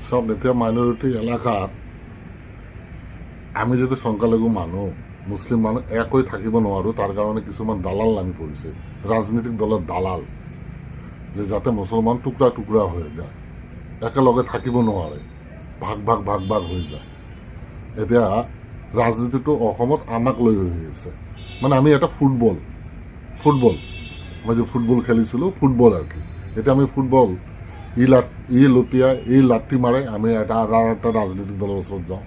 সব এতিয়া মাইনৰিটি এলেকাত আমি যদি সংখ্যালঘু মানুহ মুছলিম মানুহ এক হৈ থাকিব নোৱাৰোঁ তাৰ কাৰণে কিছুমান দালাল নামি পৰিছে, ৰাজনৈতিক দলৰ দালাল, যে যাতে মুছলমান টুকুৰা টুকুৰা হৈ যায়, একেলগে থাকিব নোৱাৰে, ভাগ ভাগ ভাগ ভাগ হৈ যায়। এতিয়া ৰাজনীতিটো অসমত আমাক লৈ হৈ আছে, মানে আমি এটা ফুটবল আমি যে ফুটবল খেলিছিলোঁ, ফুটবল আর কি। এতিয়া আমি ফুটবল ই লতিয়াই এই লাঠি মাৰে, আমি এটা ৰাজনৈতিক দলৰ ওচৰত যাওঁ,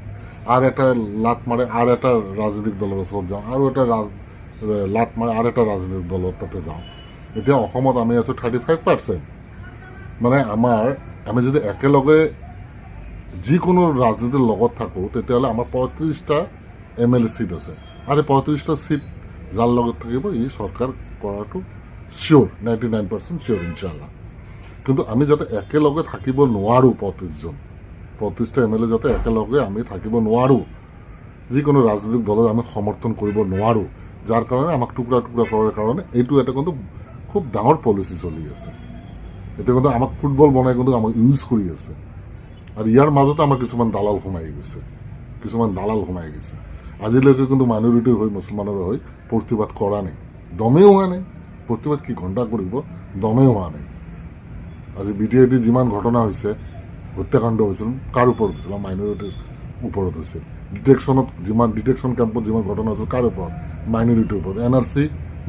আৰ একটা লাত মাৰে আৰ একটা ৰাজনৈতিক দলেৰ ওচৰত যাওঁ, আৰু এটা লাত মাৰে আৰু এটা ৰাজনৈতিক দলৰ তাতে যাওঁ। এতিয়া অসমত আমি আছোঁ 35%। মানে আমি যদি একেলগে যিকোনো ৰাজনীতিৰ লগত থাকোঁ তেতিয়াহ'লে আমাৰ 35টা MLA চিট আছে, আৰু 35টা চিট যাৰ লগত থাকিব ই চৰকাৰ কৰাটো চিয়'ৰ, 99% চিয়'ৰ ইনশাল্লাহ। কিন্তু আমি যাতে একেলগে থাকিব নোৱাৰোঁ, 35টা MLA যাতে একেলগে আমি থাকিব নোৱাৰোঁ, যিকোনো ৰাজনৈতিক দলক আমি সমৰ্থন কৰিব নোৱাৰোঁ, যাৰ কাৰণে আমাক টুকুৰা টুকুৰা কৰাৰ কাৰণে এইটো এটা কিন্তু খুব ডাঙৰ পলিচি চলি আছে। এতিয়া কিন্তু আমাক ফুটবল বনাই কিন্তু আমাক ইউজ কৰি আছে, আৰু ইয়াৰ মাজতে আমাৰ কিছুমান দালাল সোমাই গৈছে। আজিলৈকে কিন্তু মাইনৰিটিৰ হৈ মুছলমানৰ হৈ প্ৰতিবাদ কৰা নাই, দমেও হোৱা নাই। প্ৰতিবাদ কি ঘণ্টা কৰিব, দমেও হোৱা নাই। আজি BTID যিমান ঘটনা হৈছে, হত্যাকাণ্ড হৈছিল, কাৰ ওপৰত হৈছিল? মাইনৰিটিৰ ওপৰত হৈছিল। ডিটেকশ্যন কেম্পত যিমান ঘটনা হৈছিল, কাৰ ওপৰত? মাইনৰিটিৰ ওপৰত। NRC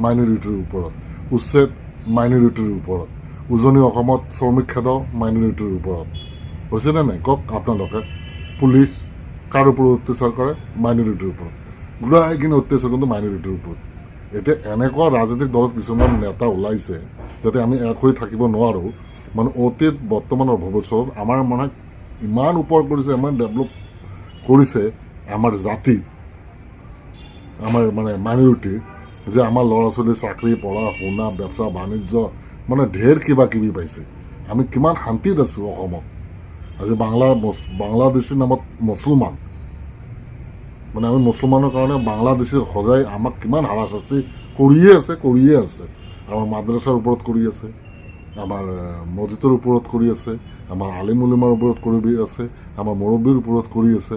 মাইনৰিটিৰ ওপৰত, উচ্ছেদ মাইনৰিটিৰ ওপৰত, উজনি অসমত শ্ৰমিক খেদাও মাইনৰিটিৰ ওপৰত হৈছেনে নাই? কওক আপোনালোকে। পুলিচ কাৰ ওপৰত অত্যাচাৰ কৰে? মাইনৰিটিৰ ওপৰত। ঘূৰাইখিনি অত্যাচাৰ কিন্তু মাইনৰিটিৰ ওপৰত। এতিয়া এনেকুৱা ৰাজনৈতিক দলত কিছুমান নেতা ওলাইছে যাতে আমি এক হৈ থাকিব নোৱাৰোঁ, মানে অতীত বৰ্তমান আৰু ভৱিষ্যত আমাৰ মানে ইমান ওপৰ কৰিছে, ইমান ডেভেলপ কৰিছে আমাৰ জাতি, আমাৰ মানে মাইনৰিটি, যে আমাৰ ল'ৰা ছোৱালী চাকৰি, পঢ়া শুনা, ব্যৱসা বাণিজ্য, মানে ঢেৰ কিবা কিবি পাইছে। আমি কিমান শান্তিত আছোঁ অসমত। আজি বাংলাদেশীৰ নামত মুছলমান, মানে আমি মুছলমানৰ কাৰণে বাংলাদেশী সজাই আমাক কিমান হাৰাশাস্তি কৰিয়ে আছে। আমাৰ মাদ্ৰাছাৰ ওপৰত কৰি আছে, আমাৰ মছজিদৰ ওপৰত কৰি আছে, আমাৰ আলিম উলিমাৰ ওপৰত কৰি আছে, আমাৰ মুৰব্বীৰ ওপৰত কৰি আছে।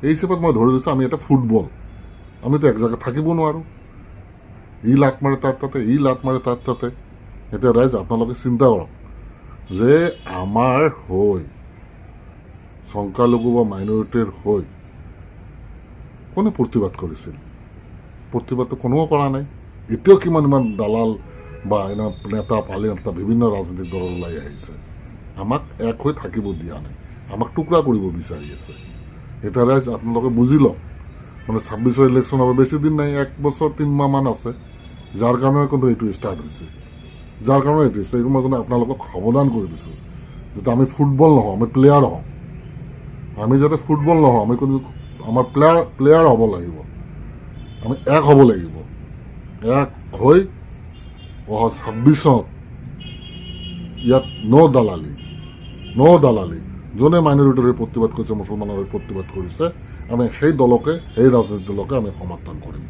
এই হিচাপত মই ধৰি লৈছোঁ আমি এটা ফুটবল, আমিতো এক জেগাত থাকিব নোৱাৰোঁ। ই লাট মাৰে তাতে, ই লাট মাৰে তাতে। এতিয়া ৰাইজ আপোনালোকে চিন্তা কৰক যে আমাৰ হৈ সংখ্যালঘু বা মাইনৰিটিৰ হৈ কোনে প্ৰতিবাদ কৰিছিল? প্ৰতিবাদটো কোনেও কৰা নাই। এতিয়াও কিমান দালাল বা নেতা পালি নেতা বিভিন্ন ৰাজনৈতিক দল ওলাই আহিছে, আমাক এক হৈ থাকিব দিয়া নাই, আমাক টুকুৰা কৰিব বিচাৰি আছে। এতিয়া ৰাইজ আপোনালোকে বুজি লওক, মানে 26ৰ ইলেকশ্যন আৰু বেছি দিন নাই, 1 বছৰ 3 মাহমান আছে, যাৰ কাৰণে কিন্তু এইটো ষ্টাৰ্ট হৈছে। এইটো মই কিন্তু আপোনালোকক সাৱধান কৰি দিছোঁ, যাতে আমি ফুটবল নহওঁ, আমি প্লেয়াৰ হওঁ। আমি যাতে ফুটবল নহওঁ, আমি কিন্তু আমাৰ প্লেয়াৰ হ'ব লাগিব, আমি এক হ'ব লাগিব। এক হৈ অহা 26ত ইয়াত ন' দালালি। যোনে মাইনৰিটিৰ হৈ প্ৰতিবাদ কৰিছে, মুছলমানৰ হৈ প্ৰতিবাদ কৰিছে, আমি সেই দলকে, সেই ৰাজনীতি দলকে আমি সমৰ্থন কৰিম।